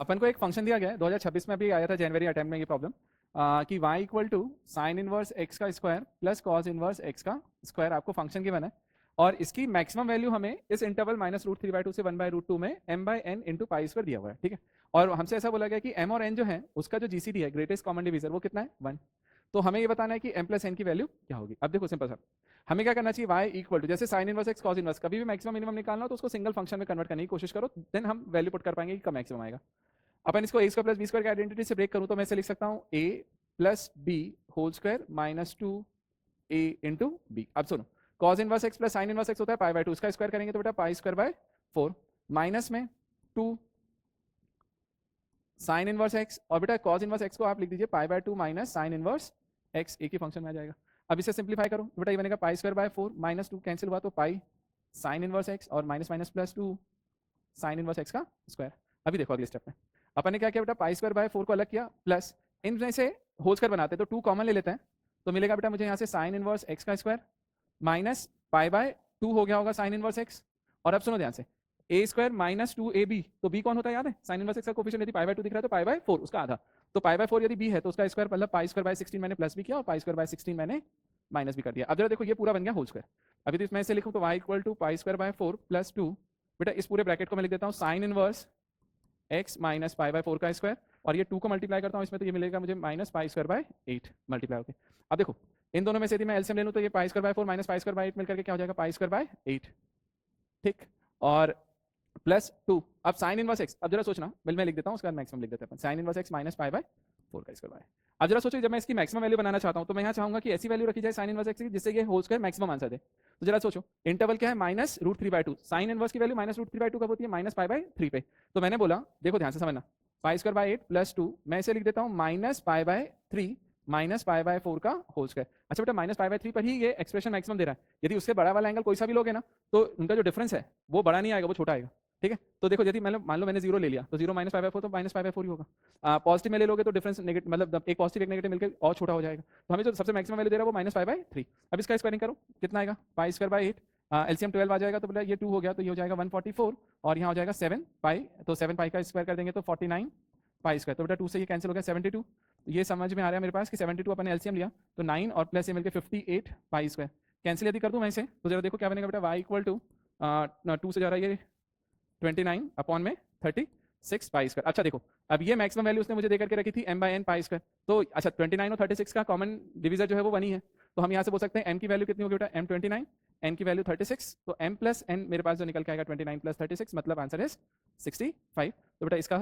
अपन को एक फंक्शन दिया गया है 2026 में अभी आया था जनवरी अटेम्प्ट में ये प्रॉब्लम कि y equal to sine inverse x का square plus cos inverse x का स्क्वायर आपको फंक्शन गिवन है और इसकी मैक्सिमम वैल्यू हमें इस इंटरवल -√3/2 से 1/√2 में m/n इंटू पाई स्क्वायर दिया हुआ है, ठीक है। और हमसे ऐसा बोला गया कि m और n जो है उसका जो जीसीडी है ग्रेटेस्ट कॉमन डिवीजर वो कितना है 1। तो हमें ये बताना है कि m प्लस n की वैल्यू क्या होगी। अब देखो सिंपल सा हमें क्या करना चाहिए, y इक्वल टू जैसे sign inverse x cos inverse कभी भी मैक्सिमम मिनिमम निकालना हो तो उसको सिंगल फंक्शन में कन्वर्ट करने की कोशिश करो, देन हम वैल्यू पुट कर पाएंगे कि कब मैक्सिमम आएगा। अपन इसको a square plus B square की आइडेंटिटी से ब्रेक करूं तो मैं ऐसे लिख सकता हूं a plus B whole square minus 2a into B. अब सुनो, cos inverse X plus sine inverse X होता है पाई बाय 2, इसका स्क्वायर करेंगे तो बेटा पाई स्क्वायर बाय 4 माइनस में 2 साइन इनवर्स एक्स और बेटा कॉस इनवर्स एक्स को आप लिख दीजिए pi by 2 minus sign inverse x, एक ही फंक्शन में आ जाएगा। अब इसे सिंप्लीफाई करो बेटा ये बनेगा पाई स्क्वायर बाय 4 माइनस 2 कैंसिल हुआ तो पाई साइन इनवर्स एक्स और minus minus plus 2 sign inverse x का स्क्वायर। अभी देखो अगले स्टेप में अपन ने क्या किया बेटा पाई स्क्वायर बाय 4 को अलग किया प्लस इनमें से होल स्क्वायर बनाते हैं तो 2 कॉमन ले लेते हैं तो मिलेगा बेटा मुझे यहाँ से साइन इनवर्स एक्स का स्क्वायर माइनस पाई बाय 2 हो गया होगा साइन इनवर्स एक्स। और अब सुनो ध्यान से ए स्क्वायर माइनस 2ab, तो बी कौन होता है याद है, साइन इनवर्स एक्स का कोफिशिएंट यदि पाई बाय 2 दिख रहा है तो पाई बाय 4 उसका आधा, तो पाई बाय 4 यदि बी है तो उसका स्क्वायर मतलब पाई स्क्वायर बाय 16 मैंने प्लस भी किया और पाई स्क्वायर बाय 16 मैंने माइनस भी कर दिया। अब जरा देखो ये पूरा बन गया होल स्क्वायर। अभी तो मैं इसे लिखूं तो y equal to pi square by 4 plus 2, बेटा इस पूरे ब्रैकेट को मैं लिख देता हूँ sine inverse x minus pi by 4 का स्क्वायर और ये 2 को मल्टीप्लाई करता हूँ इसमें तो ये मिलेगा मुझे minus pi square bye 8 multiply होकर। अब देखो इन दोनों में से यदि मैं एलसीएम ले लूँ तो ये पाई square by 4 minus pi square bye 8 मिलकर के क्या हो जाएगा पाई स्क्वायर बाय 8, ठीक, और प्लस 2। अब साइन इनवर्स एक्स, अब जरा सोचना मैं लिख देता हूँ उसका मैक्सिमम लिख देते हैं sign inverse x minus pi by 4 का स्क्वायर बाय। अब जरा सोचो जब मैं इसकी मैक्सिमम वैल्यू बनाना चाहता हूँ तो मैं यहाँ चाहूंगा कि ऐसी वैल्यू रखी जाए साइन इनवर्स एक्स की जिससे ये होल स्क्वायर मैक्सिमम आंसर दे। तो जरा सोचो इंटरवल क्या है -√3/2, साइन इनवर्स की वैल्यू -√3/2 कब होती है माइनस पाई बाय 3 पे। तो मैंने बोला देखो ध्यान से समझना पाई स्क्वायर बाय 8 प्लस 2 मैं इसे लिख देता हूँ minus pi by 3 minus pi by 4 का होल स्क्वायर। अच्छा बेटा माइनस पाई बाय 3 पर ही ये एक्सप्रेशन मैक्सिमम दे रहा है, यदि उससे बड़ा वाला एंगल कोई सा भी लोगे ना तो उनका जो डिफरेंस है वो बड़ा नहीं आएगा वो छोटा आएगा, ठीक है। तो देखो यदि मान लो मैंने 0 ले लिया तो 0 माइनस पाई बाय 4 तो माइनस पाई बाय 4 ही होगा। पॉजिटिव में ले लोगे तो डिफरेंस नेगेटिव मतलब एक पॉजिटिव एक नेगेटिव मिलकर और छोटा हो जाएगा। तो हमें जो सबसे मैक्सिमम वैल्यू दे रहा है वो माइनस पाई बाय 3। अब इसका स्क्वायरिंग करो कितना आएगा पाई स्क्वायर बाय 8, एलसीएम 12 आ जाएगा तो बोला ये 2 हो गया तो ये हो जाएगा 144 और यहाँ हो जाएगा 7 पाई, तो 7 पाई का स्क्वायर कर देंगे तो 49 पाई स्क्वायर, तो बेटा 2 से ये कैंसिल हो गया 72। ये समझ में आ रहा है मेरे पास कि 72 अपन ने एलसीएम लिया तो 9 और प्लस ये मिलकर 58 पाई स्क्वायर। कैंसिल यदि कर दूं मैं इसे तो जरा देखो क्या बनेगा बेटा y इक्वल टू 2 से जा रहा है ये 29 अपॉन में 36 पाई स्क्वायर। अच्छा देखो अब ये मैक्सिमम वैल्यू उसने मुझे देकर के रखी थी m/n पाई स्क्वायर, तो अच्छा 29 और 36 का कॉमन डिवीजर जो है वो 1 ही है, तो हम यहाँ से बोल सकते हैं m की वैल्यू कितनी होगी बेटा m 29, n की वैल्यू 36, तो m प्लस n मेरे पास जो निकल के आएगा 29 प्लस 36 मतलब आंसर है 65। तो बेटा इसका